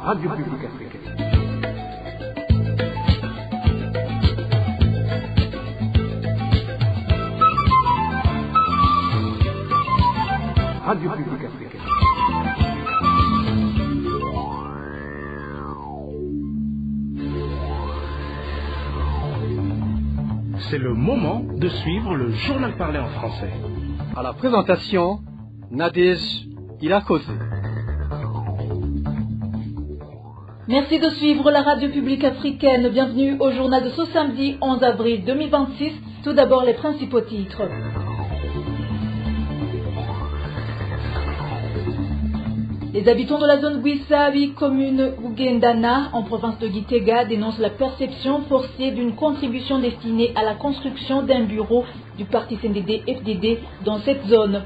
Radio Publique Africaine. Radio Publique Africaine. C'est le moment de suivre le journal parlé en français. À la présentation, Nadège Ilakose. Merci de suivre la Radio Publique Africaine. Bienvenue au journal de ce samedi 11 avril 2026. Tout d'abord les principaux titres. Les habitants de la zone Gwisabi, commune Ougendana, en province de Gitega, dénoncent la perception forcée d'une contribution destinée à la construction d'un bureau du parti CNDD-FDD dans cette zone.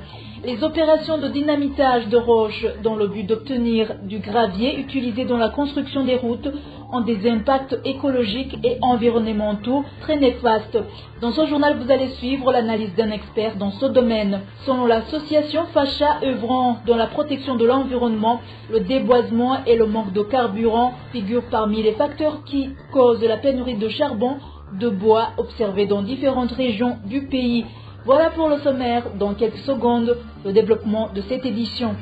Les opérations de dynamitage de roches dans le but d'obtenir du gravier utilisé dans la construction des routes ont des impacts écologiques et environnementaux très néfastes. Dans ce journal, vous allez suivre l'analyse d'un expert dans ce domaine. Selon l'association Facha œuvrant dans la protection de l'environnement, le déboisement et le manque de carburant figurent parmi les facteurs qui causent la pénurie de charbon, de bois observée dans différentes régions du pays. Voilà pour le sommaire. Dans quelques secondes, le développement de cette édition.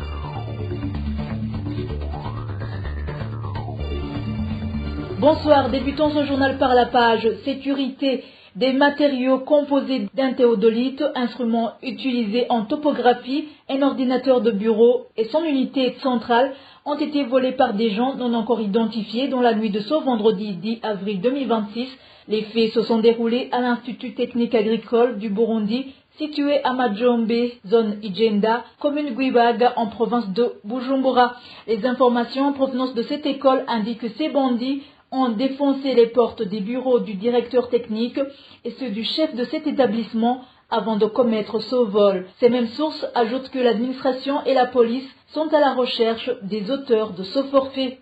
Bonsoir, débutons ce journal par la page sécurité. Des matériaux composés d'un théodolite, instrument utilisé en topographie, un ordinateur de bureau et son unité centrale ont été volés par des gens non encore identifiés dans la nuit de ce vendredi 10 avril 2026. Les faits se sont déroulés à l'Institut technique agricole du Burundi, situé à Majombe, zone Igenda, commune Gwibaga, en province de Bujumbura. Les informations en provenance de cette école indiquent que ces bandits ont défoncé les portes des bureaux du directeur technique et ceux du chef de cet établissement avant de commettre ce vol. Ces mêmes sources ajoutent que l'administration et la police sont à la recherche des auteurs de ce forfait.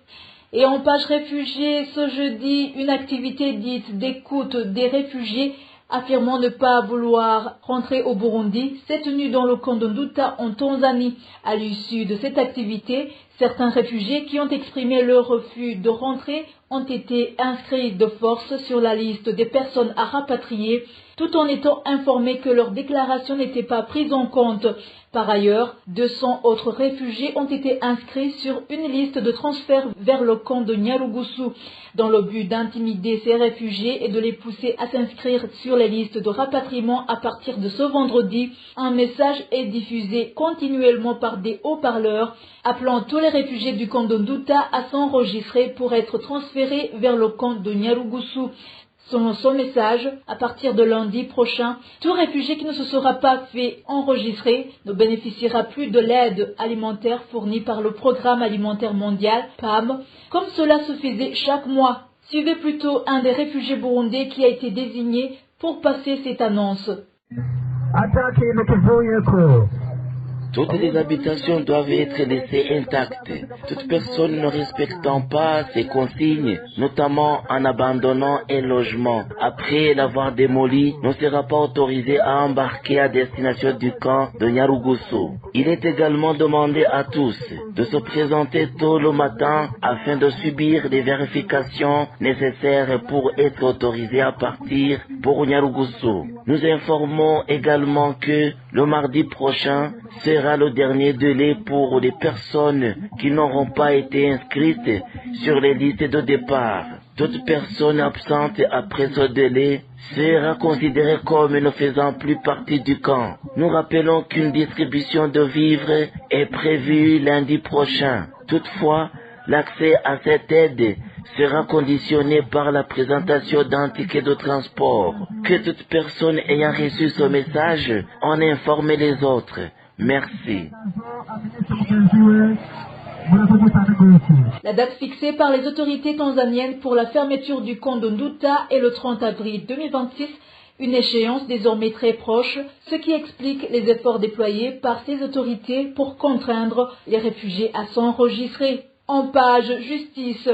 Et en page réfugiés, ce jeudi, une activité dite d'écoute des réfugiés affirmant ne pas vouloir rentrer au Burundi s'est tenue dans le camp de Nduta en Tanzanie. À l'issue de cette activité, certains réfugiés qui ont exprimé leur refus de rentrer ont été inscrits de force sur la liste des personnes à rapatrier, tout en étant informés que leur déclaration n'était pas prise en compte. Par ailleurs, 200 autres réfugiés ont été inscrits sur une liste de transfert vers le camp de Nyarugusu, dans le but d'intimider ces réfugiés et de les pousser à s'inscrire sur les listes de rapatriement à partir de ce vendredi. Un message est diffusé continuellement par des haut-parleurs, appelant tous les réfugiés du camp de Nduta à s'enregistrer pour être transférés vers le camp de Nyarugusu. Selon son message, à partir de lundi prochain, tout réfugié qui ne se sera pas fait enregistrer ne bénéficiera plus de l'aide alimentaire fournie par le Programme alimentaire mondial, PAM, comme cela se faisait chaque mois. Suivez plutôt un des réfugiés burundais qui a été désigné pour passer cette annonce. Toutes les habitations doivent être laissées intactes. Toute personne ne respectant pas ces consignes, notamment en abandonnant un logement après l'avoir démoli, ne sera pas autorisé à embarquer à destination du camp de Nyarugusu. Il est également demandé à tous de se présenter tôt le matin afin de subir les vérifications nécessaires pour être autorisé à partir pour Nyarugusu. Nous informons également que le mardi prochain sera le dernier délai pour les personnes qui n'auront pas été inscrites sur les listes de départ. Toute personne absente après ce délai sera considérée comme ne faisant plus partie du camp. Nous rappelons qu'une distribution de vivres est prévue lundi prochain. Toutefois, l'accès à cette aide sera conditionné par la présentation d'un ticket de transport. Que toute personne ayant reçu ce message en informe les autres. Merci. La date fixée par les autorités tanzaniennes pour la fermeture du camp de Nduta est le 30 avril 2026, une échéance désormais très proche, ce qui explique les efforts déployés par ces autorités pour contraindre les réfugiés à s'enregistrer. En page justice,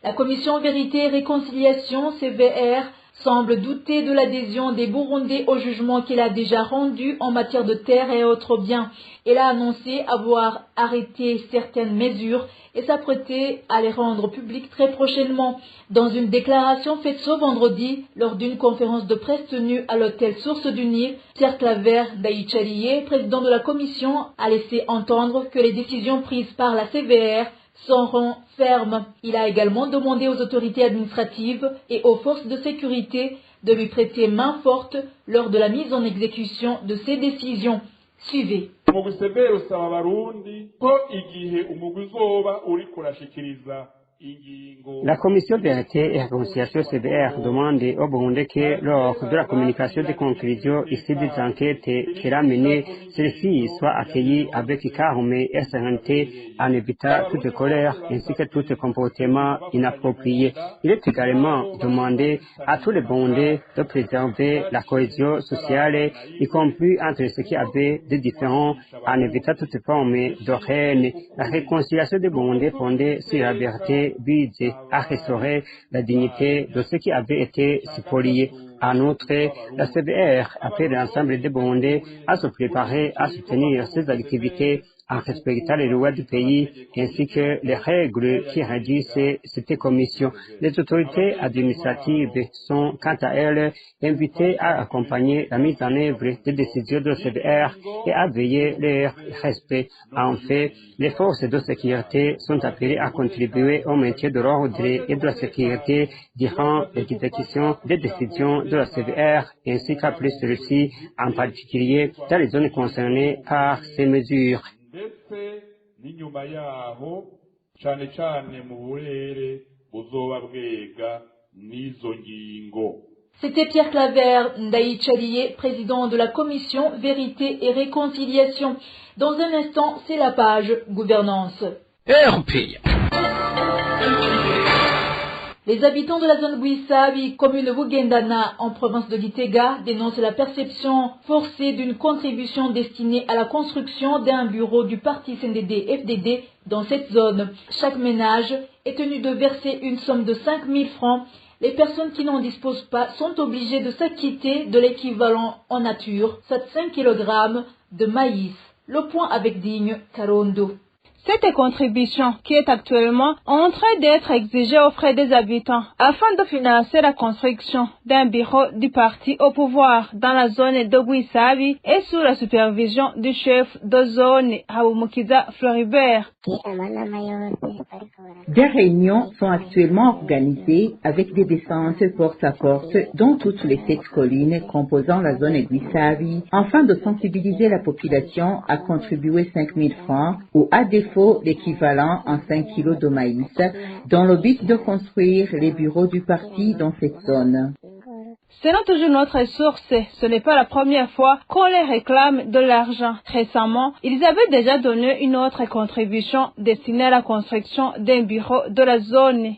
la commission Vérité et Réconciliation CVR semble douter de l'adhésion des Burundais au jugement qu'il a déjà rendu en matière de terres et autres biens. Elle a annoncé avoir arrêté certaines mesures et s'apprêter à les rendre publiques très prochainement. Dans une déclaration faite ce vendredi, lors d'une conférence de presse tenue à l'hôtel Source du Nil, Pierre Claver Ndayicariye, président de la commission, a laissé entendre que les décisions prises par la CVR seront fermes. Il a également demandé aux autorités administratives et aux forces de sécurité de lui prêter main forte lors de la mise en exécution de ces décisions. Suivez. La commission vérité et réconciliation CVR demande au Burundi que lors de la communication des conclusions issues des enquêtes qu'elle a menées, celles-ci soient accueillies avec calme et sérénité en évitant toute colère ainsi que tout comportement inapproprié. Il est également demandé à tous les Burundais de préserver la cohésion sociale, y compris entre ceux qui avaient des différends, en évitant toute forme de haine. La réconciliation des Burundais fondée sur la vérité vise à restaurer la dignité de ceux qui avaient été spoliés. En outre, la CVR appelle l'ensemble des Burundais à se préparer à soutenir ces activités en respectant les lois du pays ainsi que les règles qui régissent cette commission. Les autorités administratives sont quant à elles invitées à accompagner la mise en œuvre des décisions de CVR et à veiller leur respect. En fait, les forces de sécurité sont appelées à contribuer au maintien de l'ordre et de la sécurité durant l'exécution des décisions de la CVR ainsi qu'après celle-ci, en particulier dans les zones concernées par ces mesures. n'inyuma yaho cane cane mu burere buzoba bwega n'izo ngingo. C'était Pierre Claver Ndayicariye, président de la commission Vérité et Réconciliation. Dans un instant, c'est la page Gouvernance. RPA. Les habitants de la zone Guisabi, commune Bugendana, en province de Gitega, dénoncent la perception forcée d'une contribution destinée à la construction d'un bureau du parti CNDD-FDD dans cette zone. Chaque ménage est tenu de verser une somme de 5 000 francs. Les personnes qui n'en disposent pas sont obligées de s'acquitter de l'équivalent en nature, soit 5 kg de maïs. Le point avec Digne Karondo. Cette contribution, qui est actuellement en train d'être exigée aux frais des habitants, afin de financer la construction d'un bureau du parti au pouvoir dans la zone de Guisabi et sous la supervision du chef de zone Habumukiza Floribert. Des réunions sont actuellement organisées avec des descenses porte à porte dans toutes les 7 collines composant la zone Guisabi, afin de sensibiliser la population à contribuer 5 000 francs ou à défaut l'équivalent en 5 kilos de maïs dans le but de construire les bureaux du parti dans cette zone. Selon toujours notre source, ce n'est pas la première fois qu'on les réclame de l'argent. Récemment, ils avaient déjà donné une autre contribution destinée à la construction d'un bureau de la zone.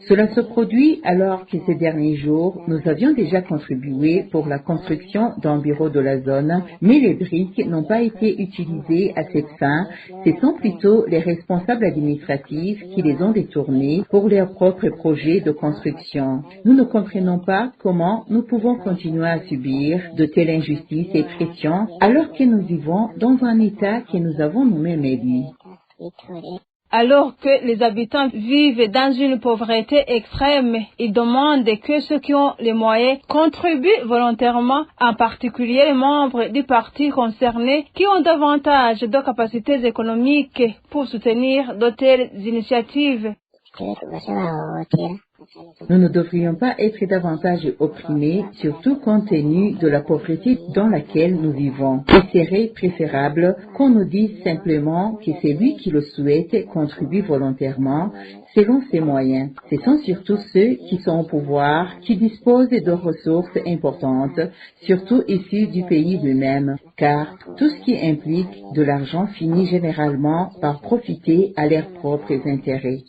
Cela se produit alors que ces derniers jours, nous avions déjà contribué pour la construction d'un bureau de la zone, mais les briques n'ont pas été utilisées à cette fin. Ce sont plutôt les responsables administratifs qui les ont détournées pour leurs propres projets de construction. Nous ne comprenons pas comment nous pouvons continuer à subir de telles injustices et pressions alors que nous vivons dans un état que nous avons nous-mêmes élu. Alors que les habitants vivent dans une pauvreté extrême, ils demandent que ceux qui ont les moyens contribuent volontairement, en particulier les membres du parti concerné qui ont davantage de capacités économiques pour soutenir de telles initiatives. Nous ne devrions pas être davantage opprimés, surtout compte tenu de la pauvreté dans laquelle nous vivons. Il serait préférable qu'on nous dise simplement que celui qui le souhaite contribue volontairement selon ses moyens. Ce sont surtout ceux qui sont au pouvoir, qui disposent de ressources importantes, surtout issues du pays lui-même, car tout ce qui implique de l'argent finit généralement par profiter à leurs propres intérêts.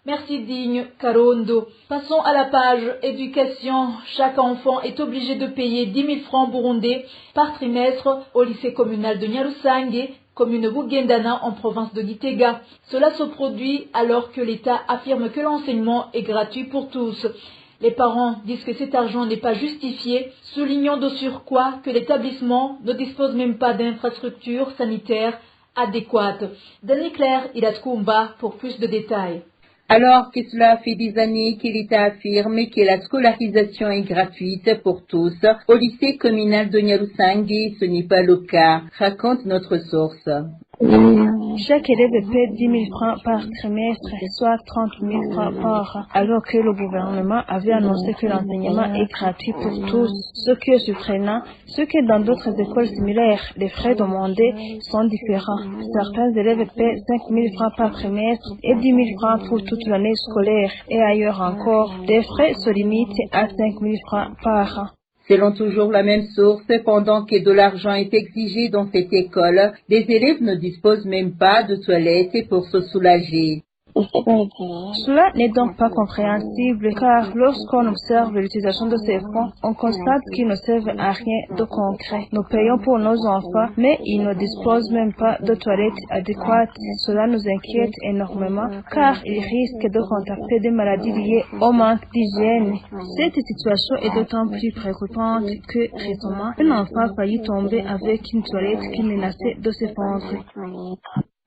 Merci Digne Karondo. Passons à la page éducation. Chaque enfant est obligé de payer 10 000 francs burundais par trimestre au lycée communal de Nyarusange, commune Bugendana en province de Gitega. Cela se produit alors que l'État affirme que l'enseignement est gratuit pour tous. Les parents disent que cet argent n'est pas justifié, soulignant de surcroît que l'établissement ne dispose même pas d'infrastructures sanitaires adéquates. Dani Claire, Ilatkoumba pour plus de détails. Alors que cela fait des années que l'État affirme que la scolarisation est gratuite pour tous, au lycée communal de Nyarusangi, ce n'est pas le cas, raconte notre source. Chaque élève paie 10 000 francs par trimestre, soit 30 000 francs par an, alors que le gouvernement avait annoncé que l'enseignement est gratuit pour tous. Ce qui est surprenant, c'est que dans d'autres écoles similaires, les frais demandés sont différents. Certains élèves paient 5 000 francs par trimestre et 10 000 francs pour toute l'année scolaire, et ailleurs encore, les frais se limitent à 5 000 francs par an. Selon toujours la même source, pendant que de l'argent est exigé dans cette école, les élèves ne disposent même pas de toilettes pour se soulager. Cela n'est donc pas compréhensible car lorsqu'on observe l'utilisation de ces fonds, on constate qu'ils ne servent à rien de concret. Nous payons pour nos enfants, mais ils ne disposent même pas de toilettes adéquates. Cela nous inquiète énormément car ils risquent de contracter des maladies liées au manque d'hygiène. Cette situation est d'autant plus préoccupante que récemment, un enfant a failli tomber avec une toilette qui menaçait de s'effondrer.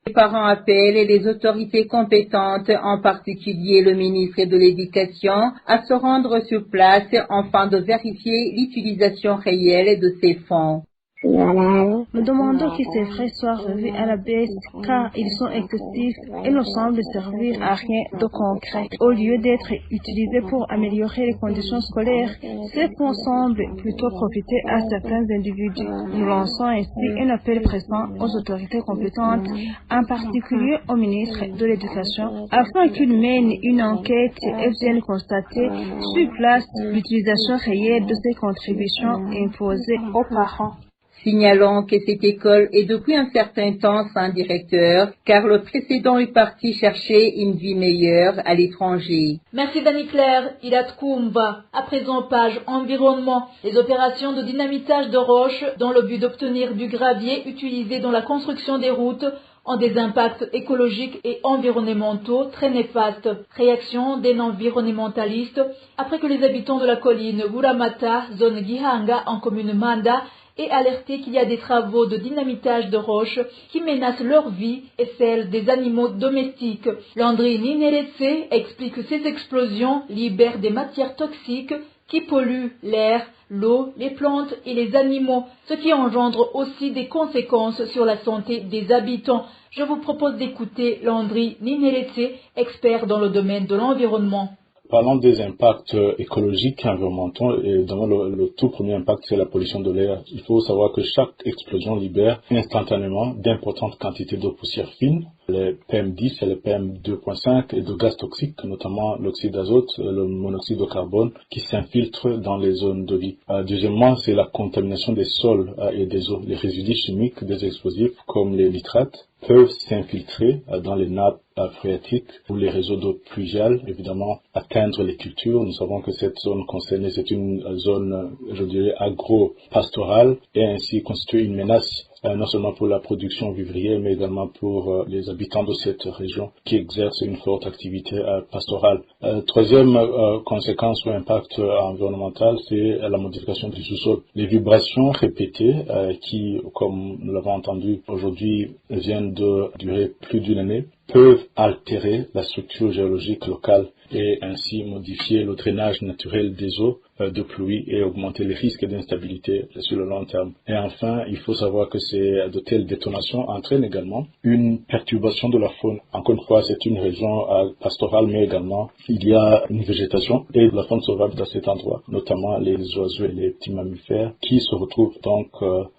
Les parents appellent les autorités compétentes, en particulier le ministre de l'Éducation, à se rendre sur place afin de vérifier l'utilisation réelle de ces fonds. Nous demandons que ces frais soient revus à la baisse car ils sont excessifs et ne semblent servir à rien de concret. Au lieu d'être utilisés pour améliorer les conditions scolaires, ces fonds semblent plutôt profiter à certains individus. Nous lançons ainsi un appel pressant aux autorités compétentes, en particulier au ministre de l'Éducation, afin qu'il mène une enquête et vienne constater sur place l'utilisation réelle de ces contributions imposées aux parents. Signalons que cette école est depuis un certain temps sans directeur, car le précédent est parti chercher une vie meilleure à l'étranger. Merci Dani Claire, Ilatkoumba. À présent, page environnement. Les opérations de dynamitage de roches dans le but d'obtenir du gravier utilisé dans la construction des routes ont des impacts écologiques et environnementaux très néfastes. Réaction des environnementalistes après que les habitants de la colline Wuramata, zone Gihanga en commune Manda, et alerté qu'il y a des travaux de dynamitage de roches qui menacent leur vie et celle des animaux domestiques. Landry Nineretse explique que ces explosions libèrent des matières toxiques qui polluent l'air, l'eau, les plantes et les animaux, ce qui engendre aussi des conséquences sur la santé des habitants. Je vous propose d'écouter Landry Nineretse, expert dans le domaine de l'environnement. Parlons des impacts écologiques et environnementaux, et évidemment le tout premier impact c'est la pollution de l'air. Il faut savoir que chaque explosion libère instantanément d'importantes quantités de poussière fine, les PM10 et les PM2.5 et de gaz toxiques, notamment l'oxyde d'azote, le monoxyde de carbone qui s'infiltrent dans les zones de vie. Deuxièmement, c'est la contamination des sols et des eaux. Les résidus chimiques des explosifs comme les nitrates peuvent s'infiltrer dans les nappes phréatiques ou les réseaux d'eau pluviale, évidemment atteindre les cultures. Nous savons que cette zone concernée, c'est une zone, je dirais, agro-pastorale et ainsi constitue une menace non seulement pour la production vivrière, mais également pour les habitants de cette région qui exercent une forte activité pastorale. Troisième conséquence ou impact environnemental, c'est la modification du sous-sol. Les vibrations répétées qui, comme nous l'avons entendu aujourd'hui, viennent de durer plus d'une année, peuvent altérer la structure géologique locale et ainsi modifier le drainage naturel des eaux de pluie et augmenter les risques d'instabilité sur le long terme. Et enfin, il faut savoir que de telles détonations entraînent également une perturbation de la faune. Encore une fois, c'est une région pastorale, mais également il y a une végétation et de la faune sauvage dans cet endroit, notamment les oiseaux et les petits mammifères qui se retrouvent donc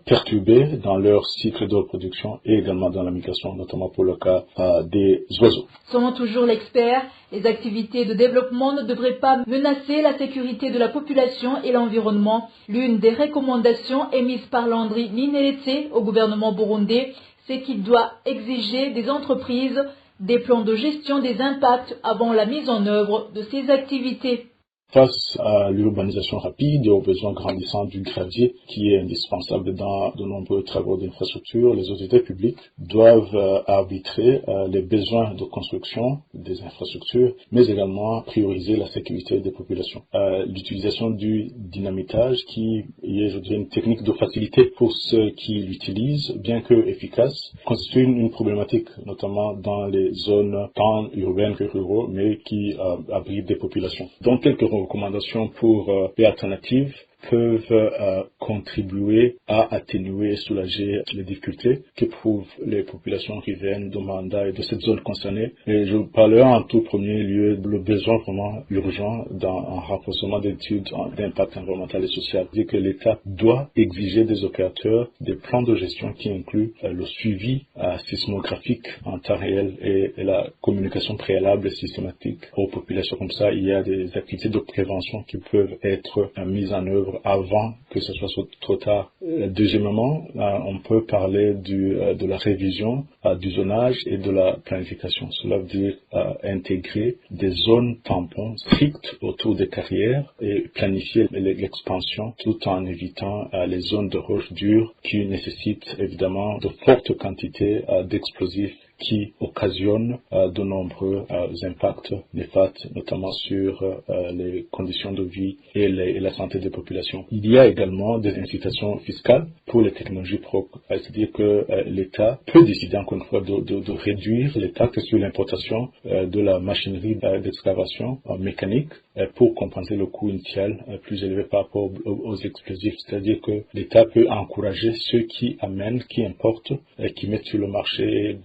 perturbés dans leur cycle de reproduction et également dans la migration, notamment pour le cas des oiseaux. Selon toujours l'expert, les activités de développement ne devraient pas menacer la sécurité de la population et l'environnement. L'une des recommandations émises par Landry Nineretse au gouvernement burundais, c'est qu'il doit exiger des entreprises des plans de gestion des impacts avant la mise en œuvre de ces activités. Face à l'urbanisation rapide et aux besoins grandissants du gravier qui est indispensable dans de nombreux travaux d'infrastructure, les autorités publiques doivent arbitrer les besoins de construction des infrastructures, mais également prioriser la sécurité des populations. L'utilisation du dynamitage qui est, je dirais, une technique de facilité pour ceux qui l'utilisent, bien que efficace, constitue une problématique, notamment dans les zones tant urbaines que ruraux, mais qui abritent des populations. Donc, quelques recommandations pour les alternatives peuvent contribuer à atténuer et soulager les difficultés qu'éprouvent les populations riveraines de Manda et de cette zone concernée. Et je parlerai en tout premier lieu le besoin vraiment urgent d'un renforcement d'études d'impact environnemental et social. C'est que l'État doit exiger des opérateurs des plans de gestion qui incluent le suivi sismographique en temps réel et la communication préalable et systématique aux populations. Comme ça, il y a des activités de prévention qui peuvent être mises en œuvre avant que ce soit trop tard. Deuxièmement, on peut parler de la révision du zonage et de la planification. Cela veut dire intégrer des zones tampons strictes autour des carrières et planifier l'expansion tout en évitant les zones de roches dures qui nécessitent évidemment de fortes quantités d'explosifs qui occasionne de nombreux impacts néfastes, notamment sur les conditions de vie et la santé des populations. Il y a également des incitations fiscales pour les technologies propres, c'est-à-dire que l'État peut décider encore une fois de réduire les taxes sur l'importation de la machinerie d'excavation mécanique pour compenser le coût initial plus élevé par rapport aux explosifs. C'est-à-dire que l'État peut encourager ceux qui amènent, qui importent, qui mettent sur le marché,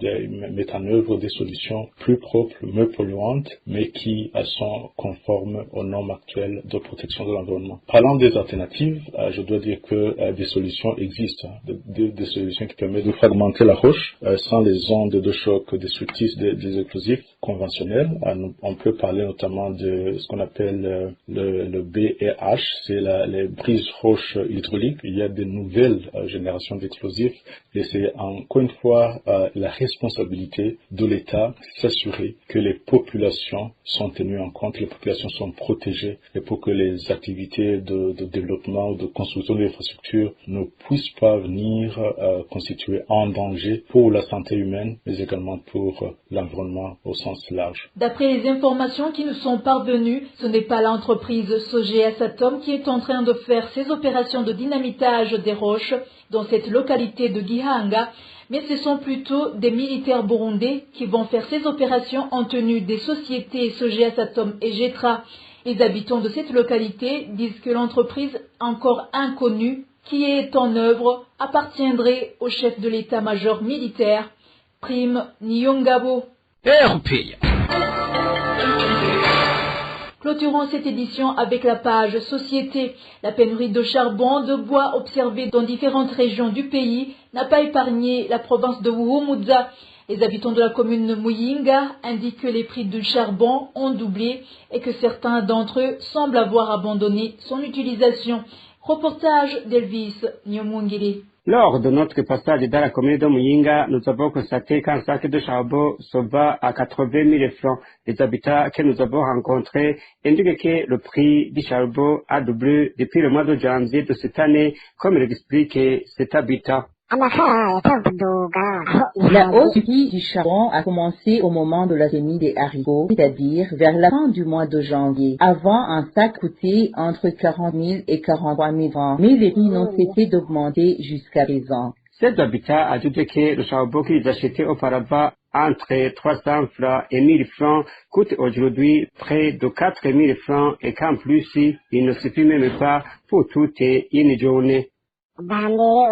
mettent en œuvre des solutions plus propres, moins polluantes, mais qui sont conformes aux normes actuelles de protection de l'environnement. Parlant des alternatives, je dois dire que des solutions existent, des solutions qui permettent de fragmenter la roche sans les ondes de choc destructrices des explosifs conventionnels. On peut parler notamment de ce qu'on appelle le BRH, c'est les brises roches hydrauliques. Il y a de nouvelles générations d'explosifs et c'est encore une fois la responsabilité de l'État s'assurer que les populations sont tenues en compte, les populations sont protégées et pour que les activités de développement ou de construction d'infrastructures ne puissent pas venir constituer un danger pour la santé humaine, mais également pour l'environnement au sens large. D'après les informations qui nous sont parvenues, ce n'est pas l'entreprise Sogea Satom qui est en train de faire ses opérations de dynamitage des roches dans cette localité de Gihanga, mais ce sont plutôt des militaires burundais qui vont faire ces opérations en tenue des sociétés Sogea Satom et Getra. Les habitants de cette localité disent que l'entreprise encore inconnue qui est en œuvre appartiendrait au chef de l'état-major militaire, Prime Nyongabo. Clôturons cette édition avec la page Société. La pénurie de charbon, de bois observée dans différentes régions du pays n'a pas épargné la province de Wuhumuza. Les habitants de la commune de Muyinga indiquent que les prix du charbon ont doublé et que certains d'entre eux semblent avoir abandonné son utilisation. Reportage d'Elvis Nyomungiri. Lors de notre passage dans la commune de Muyinga, nous avons constaté qu'un sac de charbon se vend à 80 000 francs. Les habitants que nous avons rencontrés indiquent que le prix du charbon a doublé depuis le mois de janvier de cette année, comme l'explique cet habitant. La hausse du prix du charbon a commencé au moment de la semis des haricots, c'est-à-dire vers la fin du mois de janvier. Avant, un sac coûtait entre 40 000 et 43 000 francs, mais les prix n'ont cessé d'augmenter jusqu'à présent. Cet habitant ajoute que le charbon qu'ils achetaient auparavant entre 300 francs et 1000 francs coûte aujourd'hui près de 4000 francs et qu'en plus, il ne suffit même pas pour toute une journée. Avant,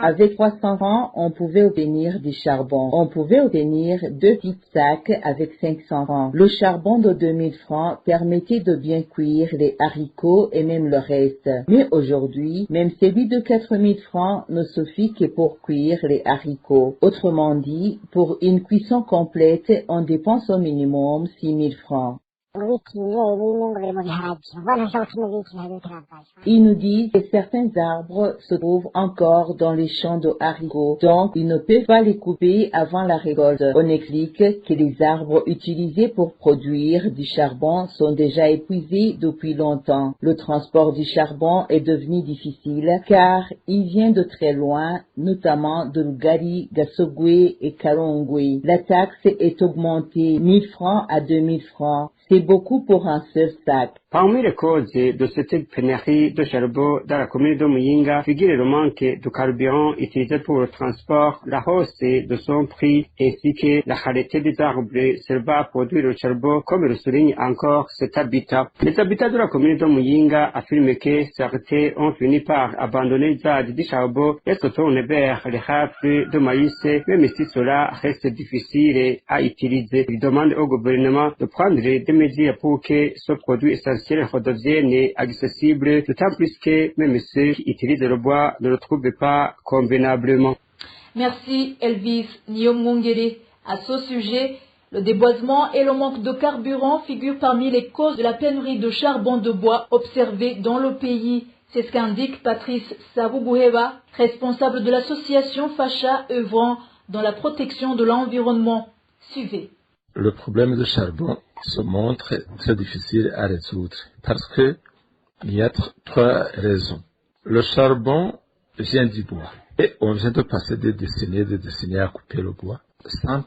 avec 300 francs, on pouvait obtenir du charbon. On pouvait obtenir 2 petits sacs avec 500 francs. Le charbon de 2000 francs permettait de bien cuire les haricots et même le reste. Mais aujourd'hui, même celui de 4000 francs ne suffit que pour cuire les haricots. Autrement dit, pour une cuisson complète, on dépense au minimum 6000 francs. Il nous dit que certains arbres se trouvent encore dans les champs de haricots, donc ils ne peuvent pas les couper avant la récolte. On explique que les arbres utilisés pour produire du charbon sont déjà épuisés depuis longtemps. Le transport du charbon est devenu difficile car il vient de très loin, notamment de Lugari, Gasogwe et Kalongwe. La taxe est augmentée 1000 francs à 2000 francs. C'est beaucoup pour un seul sac. Parmi les causes de cette pénurie de charbon dans la commune de Muyinga figure le manque de carburant utilisé pour le transport, la hausse de son prix ainsi que la rareté des arbres servant à produire le charbon, comme le souligne encore cet habitat. Les habitants de la commune de Muyinga affirment que certains ont fini par abandonner l'usage du charbon et se tournent vers les rafles de maïs, même si cela reste difficile à utiliser. Ils demandent au gouvernement de prendre des mesures pour que ce produit essentiel redevienne accessible, d'autant plus que même ceux qui utilisent le bois ne le trouvent pas convenablement. Merci Elvis Nyomongere. À ce sujet, le déboisement et le manque de carburant figurent parmi les causes de la pénurie de charbon de bois observée dans le pays. C'est ce qu'indique Patrice Savubuheba, responsable de l'association Facha œuvrant dans la protection de l'environnement. Suivez. Le problème du charbon se montre très difficile à résoudre parce que il y a trois raisons. Le charbon vient du bois et on vient de passer des décennies à couper le bois sans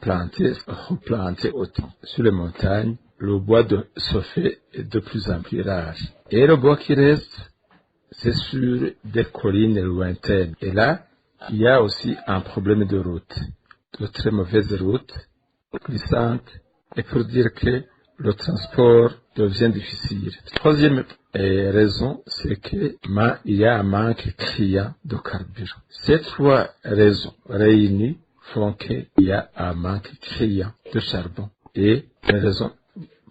replanter autant. Sur les montagnes, le bois se fait de plus en plus rare. Et le bois qui reste, c'est sur des collines lointaines. Et là, il y a aussi un problème de route, de très mauvaises routes, glissantes, et pour dire que le transport devient difficile. Troisième raison, c'est qu'il y a un manque criant de carburant. Ces trois raisons réunies font qu'il y a un manque criant de charbon. Et la raison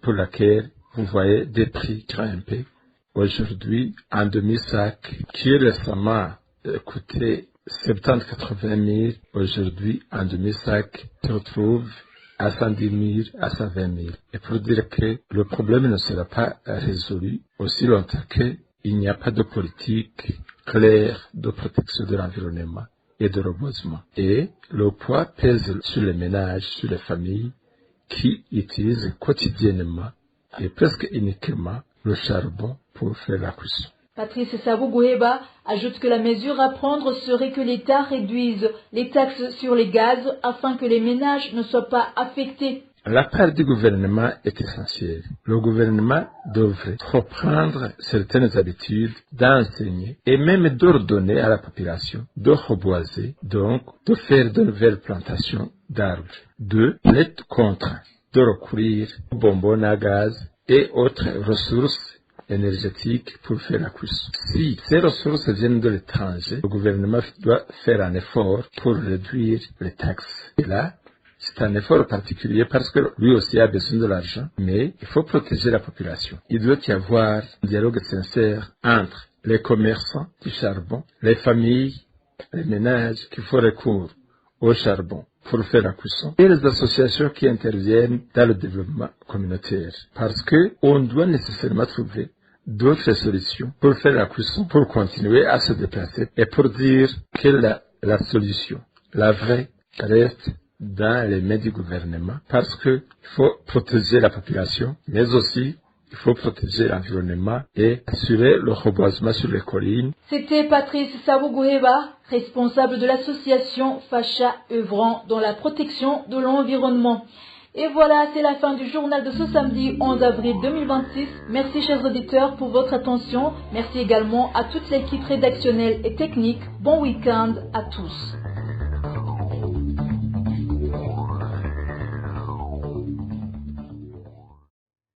pour laquelle vous voyez des prix grimper. Aujourd'hui, un demi-sac qui récemment coûtait 70-80 000, aujourd'hui, un demi-sac se retrouve à 110 000, à 120 000. Et pour dire que le problème ne sera pas résolu aussi longtemps qu'il n'y a pas de politique claire de protection de l'environnement et de reboisement. Et le poids pèse sur les ménages, sur les familles qui utilisent quotidiennement et presque uniquement le charbon pour faire la cuisson. Patrice Savubuheba ajoute que la mesure à prendre serait que l'État réduise les taxes sur les gaz afin que les ménages ne soient pas affectés. La part du gouvernement est essentielle. Le gouvernement devrait reprendre certaines habitudes d'enseigner et même d'ordonner à la population de reboiser, donc de faire de nouvelles plantations d'arbres. 2. L'être contraint de recourir aux bonbonnes à gaz et autres ressources énergétique pour faire la cuisson. Si ces ressources viennent de l'étranger, le gouvernement doit faire un effort pour réduire les taxes. Et là, c'est un effort particulier parce que lui aussi a besoin de l'argent, mais il faut protéger la population. Il doit y avoir un dialogue sincère entre les commerçants du charbon, les familles, les ménages qui font recours au charbon pour faire la cuisson, et les associations qui interviennent dans le développement communautaire. Parce que on doit nécessairement trouver d'autres solutions pour faire la cuisson, pour continuer à se déplacer et pour dire que la solution, la vraie, reste dans les mains du gouvernement parce qu'il faut protéger la population, mais aussi il faut protéger l'environnement et assurer le reboisement sur les collines. C'était Patrice Savubuheba, responsable de l'association Facha œuvrant dans la protection de l'environnement. Et voilà, c'est la fin du journal de ce samedi 11 avril 2026. Merci chers auditeurs pour votre attention. Merci également à toute l'équipe rédactionnelle et technique. Bon week-end à tous.